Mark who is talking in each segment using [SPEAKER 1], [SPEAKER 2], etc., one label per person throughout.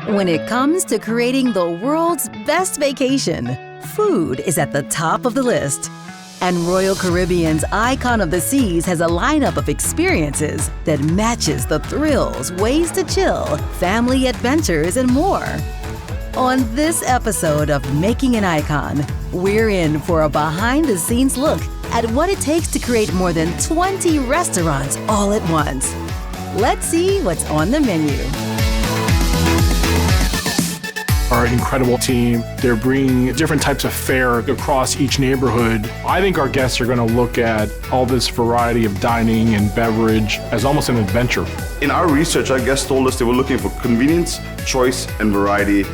[SPEAKER 1] When it comes to creating the world's best vacation, food is at the top of the list. And Royal Caribbean's Icon of the Seas has a lineup of experiences that matches the thrills, ways to chill, family adventures, and more. On this episode of Making an Icon, we're in for a behind-the-scenes look at what it takes to create more than 20 restaurants all at once. Let's see what's on the menu.
[SPEAKER 2] Our incredible team, they're bringing different types of fare across each neighborhood. I think our guests are going to look at all this variety of dining and beverage as almost an adventure.
[SPEAKER 3] In our research, our guests told us they were looking for convenience, choice, and variety,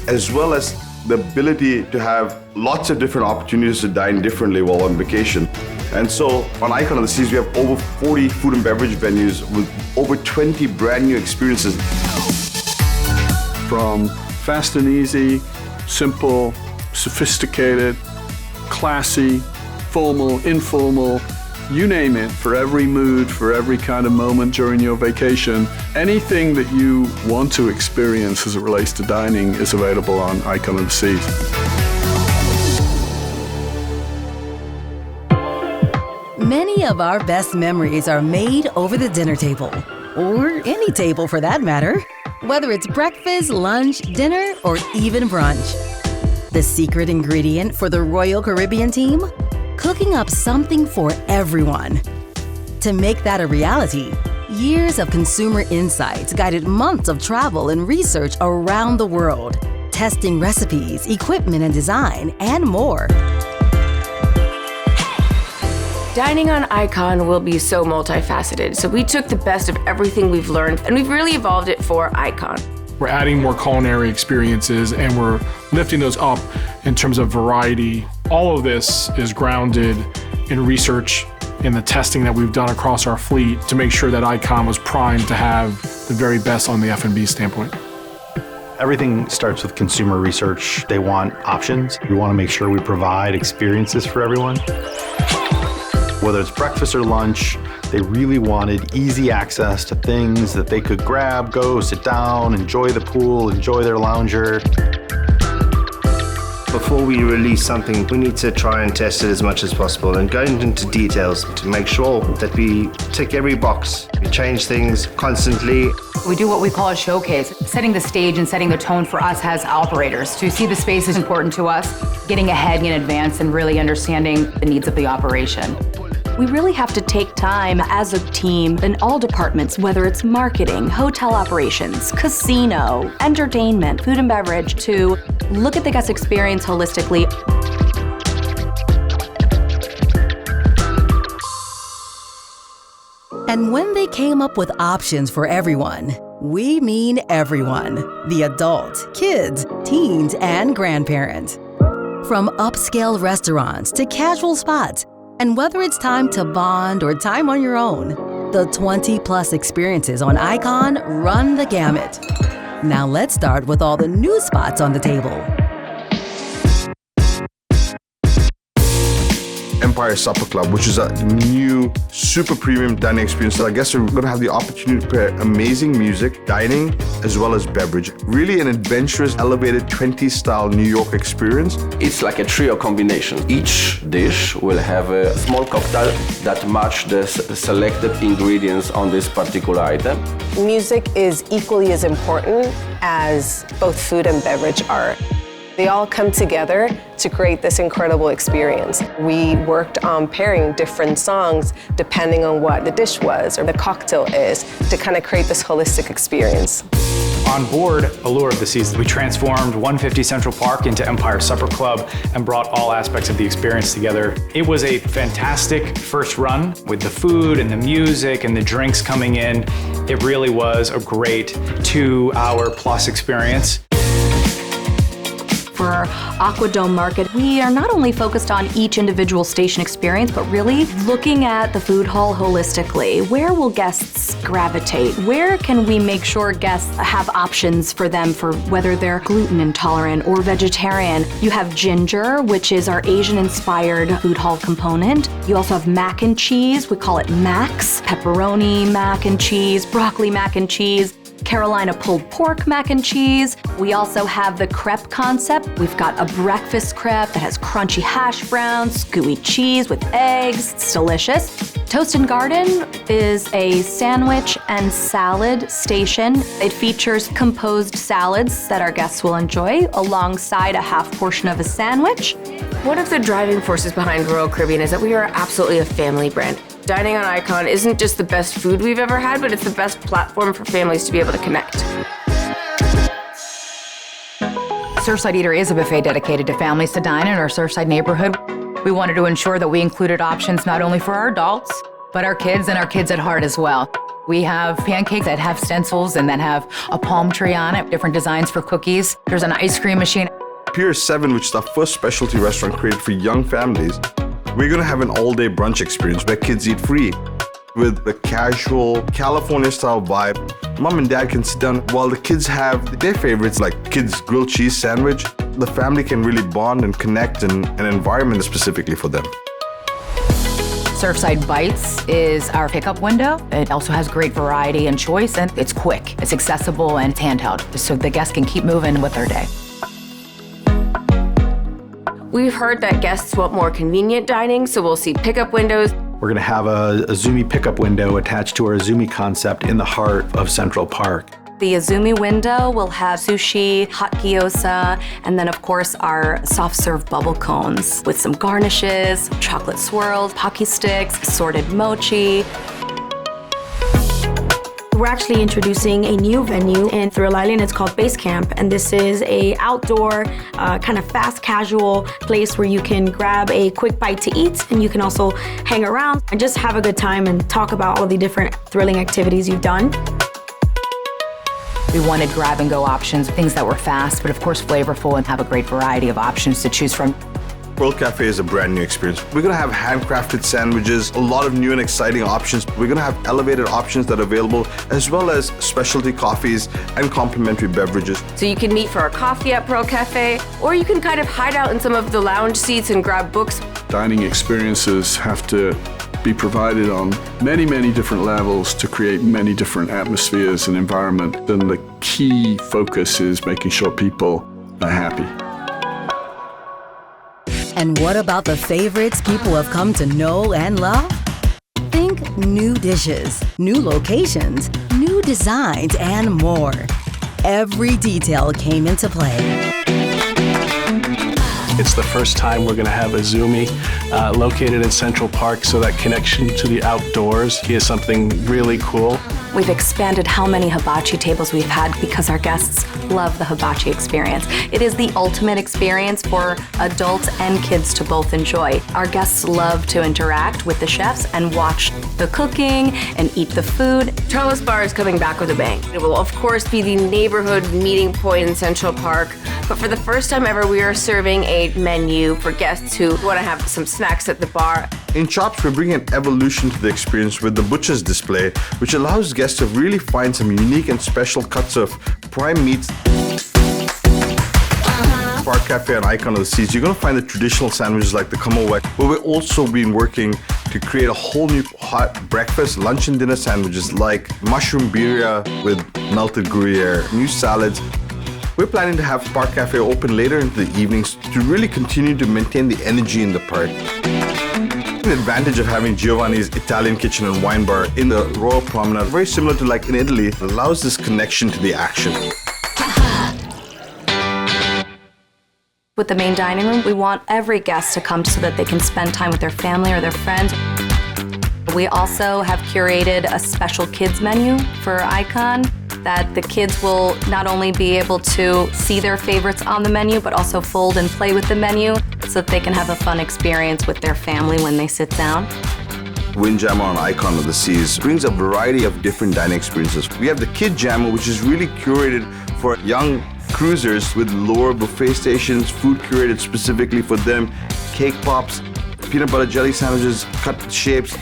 [SPEAKER 3] as well as the ability to have lots of different opportunities to dine differently while on vacation. And so on Icon of the Seas, we have over 40 food and beverage venues with over 20 brand new experiences.
[SPEAKER 4] From fast and easy, simple, sophisticated, classy, formal, informal, you name it, for every mood, for every kind of moment during your vacation. Anything that you want to experience as it relates to dining is available on Icon of the Seas.
[SPEAKER 1] Many of our best memories are made over the dinner table, or any table for that matter. Whether it's breakfast, lunch, dinner, or even brunch. The secret ingredient for the Royal Caribbean team? Cooking up something for everyone. To make that a reality, years of consumer insights guided months of travel and research around the world, testing recipes, equipment and design, and more.
[SPEAKER 5] Dining on Icon will be so multifaceted. So we took the best of everything we've learned and we've really evolved it for Icon.
[SPEAKER 2] We're adding more culinary experiences and we're lifting those up in terms of variety. All of this is grounded in research and the testing that we've done across our fleet to make sure that Icon was primed to have the very best on the F&B standpoint.
[SPEAKER 6] Everything starts with consumer research. They want options. We want to make sure we provide experiences for everyone. Whether it's breakfast or lunch, they really wanted easy access to things that they could grab, go, sit down, enjoy the pool, enjoy their lounger.
[SPEAKER 7] Before we release something, we need to try and test it as much as possible and go into details to make sure that we tick every box. We change things constantly.
[SPEAKER 8] We do what we call a showcase, setting the stage and setting the tone for us as operators. To see the space is important to us, getting ahead in advance and really understanding the needs of the operation.
[SPEAKER 9] We really have to take time as a team in all departments, whether it's marketing, hotel operations, casino, entertainment, food and beverage, to look at the guest experience holistically.
[SPEAKER 1] And when they came up with options for everyone, we mean everyone, the adult, kids, teens, and grandparents. From upscale restaurants to casual spots, and whether it's time to bond or time on your own, the 20-plus experiences on Icon run the gamut. Now let's start with all the new spots on the table.
[SPEAKER 3] Empire Supper Club, which is a new super premium dining experience that I guess we're going to have the opportunity to pair amazing music, dining, as well as beverage. Really an adventurous, elevated 20s style New York experience.
[SPEAKER 10] It's like a trio combination. Each dish will have a small cocktail that match the selected ingredients on this particular item.
[SPEAKER 11] Music is equally as important as both food and beverage are. They all come together to create this incredible experience. We worked on pairing different songs depending on what the dish was or the cocktail is to kind of create this holistic experience.
[SPEAKER 12] On board Allure of the Seas, we transformed 150 Central Park into Empire Supper Club and brought all aspects of the experience together. It was a fantastic first run with the food and the music and the drinks coming in. It really was a great 2-hour plus experience.
[SPEAKER 9] For Aquadome Market, we are not only focused on each individual station experience, but really looking at the food hall holistically. Where will guests gravitate? Where can we make sure guests have options for them for whether they're gluten intolerant or vegetarian? You have ginger, which is our Asian-inspired food hall component. You also have mac and cheese. We call it Max. Pepperoni mac and cheese, broccoli mac and cheese. Carolina pulled pork mac and cheese. We also have the crepe concept. We've got a breakfast crepe that has crunchy hash browns, gooey cheese with eggs. It's delicious. Toast and Garden is a sandwich and salad station. It features composed salads that our guests will enjoy alongside a half portion of a sandwich.
[SPEAKER 5] One of the driving forces behind Royal Caribbean is that we are absolutely a family brand. Dining on Icon isn't just the best food we've ever had, but it's the best platform for families to be able to connect.
[SPEAKER 8] Surfside Eater is a buffet dedicated to families to dine in our Surfside neighborhood. We wanted to ensure that we included options not only for our adults, but our kids and our kids at heart as well. We have pancakes that have stencils and that have a palm tree on it, different designs for cookies. There's an ice cream machine.
[SPEAKER 3] Pier 7, which is our first specialty restaurant created for young families, we're going to have an all-day brunch experience where kids eat free with a casual California-style vibe. Mom and dad can sit down while the kids have their favorites like kids' grilled cheese sandwich. The family can really bond and connect in an environment specifically for them.
[SPEAKER 8] Surfside Bites is our pickup window. It also has great variety and choice, and it's quick, it's accessible, and it's handheld, so the guests can keep moving with their day.
[SPEAKER 5] We've heard that guests want more convenient dining, so we'll see pickup windows.
[SPEAKER 6] We're going to have a Azumi pickup window attached to our Azumi concept in the heart of Central Park.
[SPEAKER 9] The Azumi window will have sushi, hot gyoza, and then of course our soft serve bubble cones with some garnishes, chocolate swirls, pocky sticks, assorted mochi.
[SPEAKER 13] We're actually introducing a new venue in Thrill Island. It's called Base Camp, and this is a outdoor, kind of fast casual place where you can grab a quick bite to eat, and you can also hang around and just have a good time and talk about all the different thrilling activities you've done.
[SPEAKER 8] We wanted grab-and-go options, things that were fast, but of course flavorful and have a great variety of options to choose from.
[SPEAKER 3] World Cafe is a brand new experience. We're going to have handcrafted sandwiches, a lot of new and exciting options. We're going to have elevated options that are available, as well as specialty coffees and complimentary beverages.
[SPEAKER 5] So you can meet for a coffee at Pearl Cafe, or you can kind of hide out in some of the lounge seats and grab books.
[SPEAKER 4] Dining experiences have to be provided on many, many different levels to create many different atmospheres and environment. And the key focus is making sure people are happy.
[SPEAKER 1] And what about the favorites people have come to know and love? Think new dishes, new locations, new designs, and more. Every detail came into play.
[SPEAKER 14] It's the first time we're going to have Azumi located in Central Park, so that connection to the outdoors is something really cool.
[SPEAKER 9] We've expanded how many hibachi tables we've had because our guests love the hibachi experience. It is the ultimate experience for adults and kids to both enjoy. Our guests love to interact with the chefs and watch the cooking and eat the food.
[SPEAKER 5] Charles Bar is coming back with a bang. It will of course be the neighborhood meeting point in Central Park, but for the first time ever we are serving a menu for guests who want to have some snacks at the bar.
[SPEAKER 3] In Chops, we're bringing an evolution to the experience with the Butcher's display, which allows guests to really find some unique and special cuts of prime meats. Park Cafe and Icon of the Seas, you're going to find the traditional sandwiches like the Kamawek, but we've also been working to create a whole new hot breakfast, lunch and dinner sandwiches like mushroom birria with melted Gruyere, new salads. We're planning to have Park Cafe open later into the evenings to really continue to maintain the energy in the park. The advantage of having Giovanni's Italian kitchen and wine bar in the Royal Promenade, very similar to like in Italy, allows this connection to the action.
[SPEAKER 9] With the main dining room, we want every guest to come so that they can spend time with their family or their friends. We also have curated a special kids menu for Icon that the kids will not only be able to see their favorites on the menu, but also fold and play with the menu so that they can have a fun experience with their family when they sit down.
[SPEAKER 3] Windjammer on Icon of the Seas brings a variety of different dining experiences. We have the Kid Jammer, which is really curated for young cruisers with lower buffet stations, food curated specifically for them, cake pops, peanut butter jelly sandwiches, cut shapes,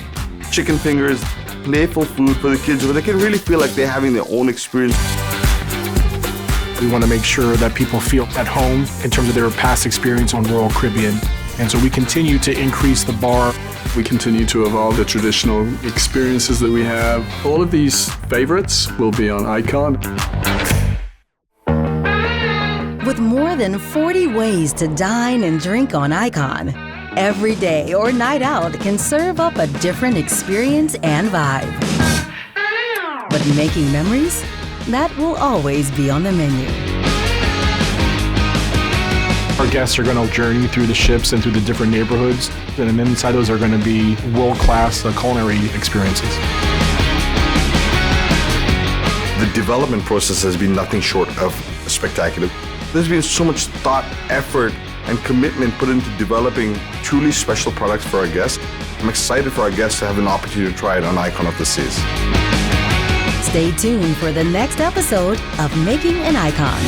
[SPEAKER 3] chicken fingers, playful food for the kids where they can really feel like they're having their own experience.
[SPEAKER 2] We want to make sure that people feel at home in terms of their past experience on Royal Caribbean. And so we continue to increase the bar
[SPEAKER 4] We continue to evolve the traditional experiences that we have. All of these favorites will be on Icon.
[SPEAKER 1] With more than 40 ways to dine and drink on Icon, every day or night out can serve up a different experience and vibe. But making memories? That will always be on the menu.
[SPEAKER 2] Our guests are going to journey through the ships and through the different neighborhoods, and inside those are going to be world-class culinary experiences.
[SPEAKER 3] The development process has been nothing short of spectacular. There's been so much thought, effort, and commitment put into developing truly special products for our guests. I'm excited for our guests to have an opportunity to try it on Icon of the Seas.
[SPEAKER 1] Stay tuned for the next episode of Making an Icon.